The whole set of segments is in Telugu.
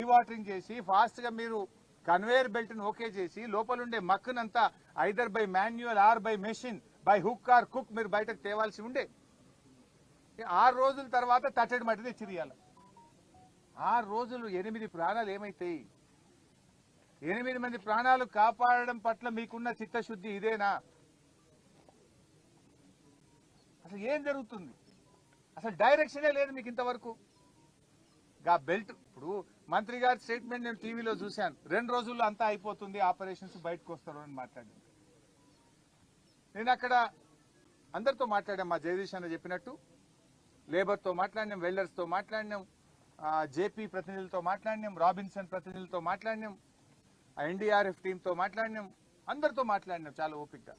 డీవాటరింగ్ చేసి ఫాస్ట్ గా మీరు కన్వేయర్ బెల్ట్ ను ఓకే చేసి లోపలుండే మక్కునంతా either by manual or by machine by hook or కుక్ మీరు బయటకు తేవాల్సి ఉండే 6 రోజుల తర్వాత తట్టడి మట్టి తెచ్చిరియాలి. 6 రోజులు 8 ప్రాణాలు ఏమైతాయి? 8 మంది ప్రాణాలు కాపాడడం పట్ల మీకున్న చిత్తశుద్ధి ఇదేనా? అసలు ఏం జరుగుతుంది? అసలు డైరెక్షనే లేదు మీకు ఇంతవరకు. గా బెల్ట్ ఇప్పుడు మంత్రి గారి స్టేట్మెంట్ నేను టీవీలో చూశాను. 2 రోజుల్లో అంతా అయిపోతుంది, ఆపరేషన్స్ బయటకు వస్తారు అని మాట్లాడింది. నేను అక్కడ అందరితో మాట్లాడాం. మా జగదీష్ అన్న చెప్పినట్టు లేబర్తో మాట్లాడినాం, వెల్డర్స్తో మాట్లాడినాం, జేపీ ప్రతినిధులతో మాట్లాడినాం, రాబిన్సన్ ప్రతినిధులతో మాట్లాడినాం, ఎన్డీఆర్ఎఫ్ టీంతో మాట్లాడినాం, అందరితో మాట్లాడినాం చాలా ఓపికగా.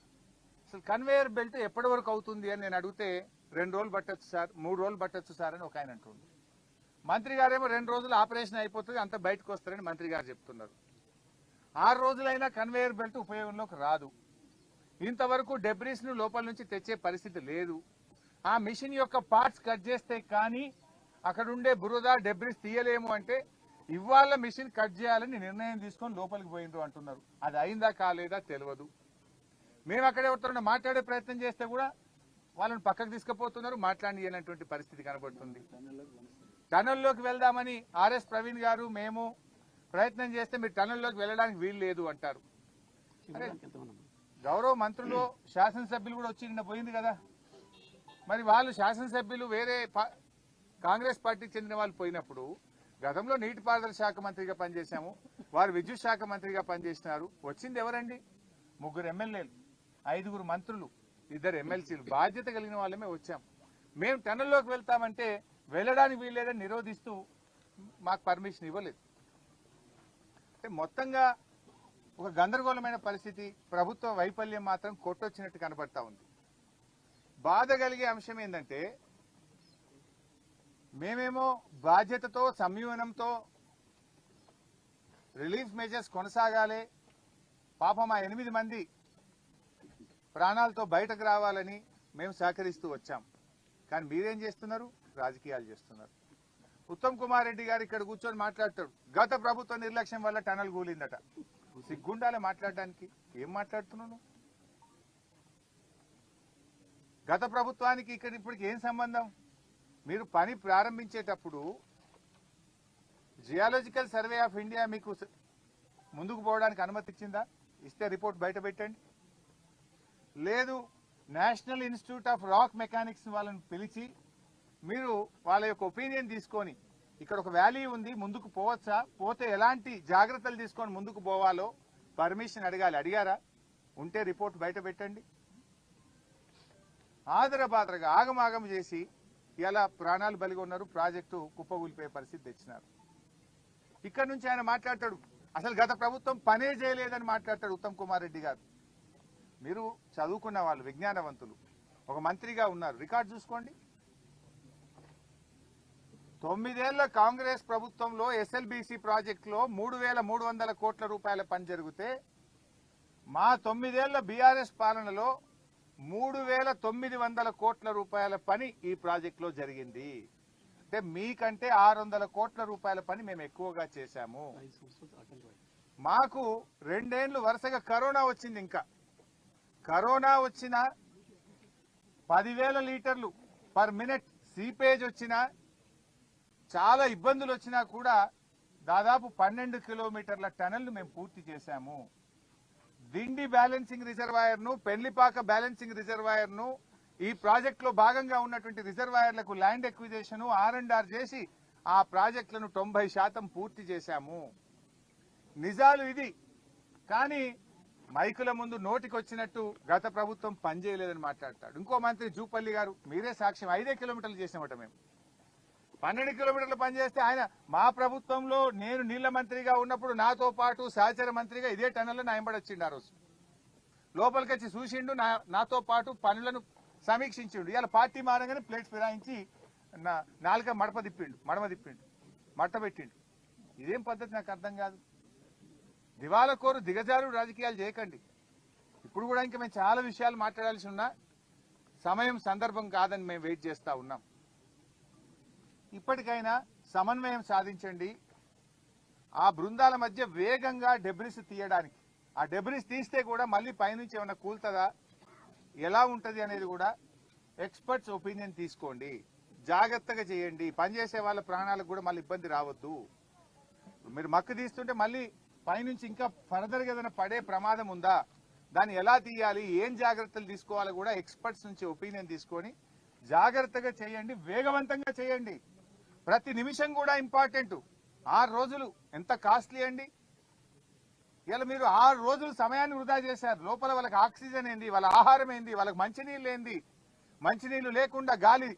అసలు కన్వేయర్ బెల్ట్ ఎప్పటి వరకు అవుతుంది అని నేను అడిగితే 2 రోజులు పట్టొచ్చు సార్, 3 రోజులు పట్టొచ్చు సార్ అని ఒక ఆయన అంటుండు. మంత్రి గారేమో 2 రోజులు ఆపరేషన్ అయిపోతుంది, అంత బయటకు వస్తారని మంత్రి గారు చెప్తున్నారు. 6 రోజులైనా కన్వేయర్ బెల్ట్ ఉపయోగంలోకి రాదు. ఇంతవరకు డెబ్రీస్ ను లోపల నుంచి తెచ్చే పరిస్థితి లేదు. ఆ మిషన్ యొక్క పార్ట్స్ కట్ చేస్తే కానీ అక్కడ ఉండే బురద డెబ్రీస్ తీయలేము అంటే ఇవాళ మిషన్ కట్ చేయాలని నిర్ణయం తీసుకొని లోపలికి పోయిండ్రు అంటున్నారు. అది అయిందా కాలేదా తెలియదు. మేము అక్కడ ఎవరితో మాట్లాడే ప్రయత్నం చేస్తే కూడా వాళ్ళని పక్కకు తీసుకుపోతున్నారు, మాట్లాడినటువంటి పరిస్థితి కనబడుతుంది. టనల్లోకి వెళ్దామని ఆర్ఎస్ ప్రవీణ్ గారు మేము ప్రయత్నం చేస్తే మీరు టనల్లోకి వెళ్ళడానికి వీలు లేదు అంటారు. గౌరవ మంత్రులు శాసనసభ్యులు కూడా వచ్చి నిన్న పోయింది కదా, మరి వాళ్ళు శాసనసభ్యులు వేరే కాంగ్రెస్ పార్టీకి చెందిన వాళ్ళు పోయినప్పుడు గతంలో నీటిపారుదల శాఖ మంత్రిగా పనిచేశాము, వారు విద్యుత్ శాఖ మంత్రిగా పనిచేసినారు. వచ్చింది ఎవరండి? 3 ఎమ్మెల్యేలు, 5 మంత్రులు, 2 ఎమ్మెల్సీలు, బాధ్యత కలిగిన వాళ్ళమే వచ్చాం. మేము టనల్లోకి వెళ్తామంటే వెళ్ళడానికి వీల్లేదని నిరోధిస్తూ మాకు పర్మిషన్ ఇవ్వలేదు. అంటే మొత్తంగా ఒక గందరగోళమైన పరిస్థితి, ప్రభుత్వ వైఫల్యం మాత్రం కొట్టొచ్చినట్టు కనబడతా ఉంది. బాధ కలిగే అంశం ఏంటంటే మేమేమో బాధ్యతతో సంయమనంతో రిలీఫ్ మెజర్స్ కొనసాగాలి, పాపం ఆ 8 మంది ప్రాణాలతో బయటకు రావాలని మేము సహకరిస్తూ వచ్చాం. కానీ మీరేం చేస్తున్నారు? రాజకీయాలు చేస్తున్నారు. ఉత్తమ్ కుమార్ రెడ్డి గారు ఇక్కడ కూర్చొని మాట్లాడతాడు, గత ప్రభుత్వ నిర్లక్ష్యం వల్ల టనల్ కూలిందట. సిగ్గుండాలే మాట్లాడడానికి. ఏం మాట్లాడుతున్నాను? గత ప్రభుత్వానికి ఇక్కడ ఇప్పటికి ఏం సంబంధం? మీరు పని ప్రారంభించేటప్పుడు జియాలజికల్ సర్వే ఆఫ్ ఇండియా మీకు ముందుకు పోవడానికి అనుమతి ఇచ్చిందా? ఇస్తే రిపోర్ట్ బయట పెట్టండి. లేదు, national institute of rock mechanics వాళ్ళని పిలిచి మీరు వాళ్ళ యొక్క ఒపీనియన్ తీసుకొని ఇక్కడ ఒక వ్యాలీ ఉంది, ముందుకు పోవచ్చా, పోతే ఎలాంటి జాగ్రత్తలు తీసుకొని ముందుకు పోవాలో పర్మిషన్ అడగాలి. అడిగారా? ఉంటే రిపోర్ట్ బయట పెట్టండి. ఆదరబాదరగా ఆగమాగం చేసి ఇలా ప్రాణాలు బలిగా ఉన్నారు, ప్రాజెక్టు కుప్పగూలిపోయే పరిస్థితి తెచ్చినారు. ఇక్కడ నుంచి ఆయన మాట్లాడతాడు, అసలు గత ప్రభుత్వం పనే చేయలేదని మాట్లాడతాడు ఉత్తమ్ కుమార్ రెడ్డి గారు. మీరు చదువుకున్న వాళ్ళు, విజ్ఞానవంతులు, ఒక మంత్రిగా ఉన్నారు, రికార్డు చూసుకోండి. 9 ఏళ్ల కాంగ్రెస్ ప్రభుత్వంలో ఎస్ఎల్బీసీ ప్రాజెక్టులో 3,300 కోట్ల రూపాయల పని జరిగితే మా 9 ఏళ్ల బీఆర్ఎస్ పాలనలో 3,900 కోట్ల రూపాయల పని ఈ ప్రాజెక్టులో జరిగింది. అంటే మీకంటే 600 కోట్ల రూపాయల పని మేము ఎక్కువగా చేశాము. మాకు 2 ఏళ్లు వరుసగా కరోనా వచ్చింది. ఇంకా కరోనా వచ్చిన 10,000 లీటర్లు పర్ మినిట్ సీపేజ్ వచ్చినా, చాలా ఇబ్బందులు వచ్చినా కూడా దాదాపు 12 కిలోమీటర్ల టనల్ మేము పూర్తి చేశాము. దిండి బ్యాలెన్సింగ్ రిజర్వాయర్ ను, పెళ్లిపాక బ్యాలెన్సింగ్ రిజర్వాయర్ ను, ఈ ప్రాజెక్ట్ లో భాగంగా ఉన్నటువంటి రిజర్వాయర్లకు ల్యాండ్ ఎక్విజిషన్ R&R చేసి ఆ ప్రాజెక్టులను 90% పూర్తి చేశాము. నిజాలు ఇది. కానీ మైకుల ముందు నోటికి వచ్చినట్టు గత ప్రభుత్వం పనిచేయలేదని మాట్లాడతాడు. ఇంకో మంత్రి జూపల్లి గారు, మీరే సాక్ష్యం, 5 కిలోమీటర్లు చేసామట మేము. 12 కిలోమీటర్లు పనిచేస్తే ఆయన మా ప్రభుత్వంలో నేను నీళ్ల మంత్రిగా ఉన్నప్పుడు నాతో పాటు సహచర మంత్రిగా ఇదే టన్నెల్లో నా వెంబడొచ్చిండు. ఆ రోజు లోపలికి వచ్చి చూసిండు, నాతో పాటు పనులను సమీక్షించిండు. ఇలా పార్టీ మారంగానే ప్లేట్ ఫిరాయించి నాలుక మడమ తిప్పిండు, మట్ట పెట్టిండు. ఇదేం పద్ధతి? నాకు అర్థం కాదు. దివాలా కోరు దిగజారు రాజకీయాలు చేయకండి. ఇప్పుడు కూడా ఇంకా మేము చాలా విషయాలు మాట్లాడాల్సి ఉన్నా సమయం సందర్భం కాదని మేము వెయిట్ చేస్తా ఉన్నాం. ఇప్పటికైనా సమన్వయం సాధించండి. ఆ బృందాల మధ్య వేగంగా డెబ్రిస్ తీయడానికి, ఆ డెబ్రిస్ తీస్తే కూడా మళ్ళీ పైనుంచి ఏమైనా కూలుతుందా, ఎలా ఉంటది అనేది కూడా ఎక్స్పర్ట్స్ ఒపీనియన్ తీసుకోండి, జాగ్రత్తగా చేయండి. పనిచేసే వాళ్ళ ప్రాణాలకు కూడా మళ్ళీ ఇబ్బంది రావద్దు. మీరు మక్కు తీస్తుంటే మళ్ళీ పైనుంచి ఇంకా ఫర్దర్గా ఏదైనా పడే ప్రమాదం ఉందా, దాన్ని ఎలా తీయాలి, ఏం జాగ్రత్తలు తీసుకోవాలో కూడా ఎక్స్పర్ట్స్ నుంచి ఒపీనియన్ తీసుకొని జాగ్రత్తగా చేయండి, వేగవంతంగా చేయండి. ప్రతి నిమిషం కూడా ఇంపార్టెంట్. 6 రోజులు ఎంత కాస్ట్లీ అండి. ఇలా మీరు 6 రోజులు సమయాన్ని వృధా చేశారు. లోపల వాళ్ళకి ఆక్సిజన్ ఏంది, వాళ్ళ ఆహారం ఏంది, వాళ్ళకి మంచినీళ్ళు ఏంది, మంచినీళ్ళు లేకుండా గాలి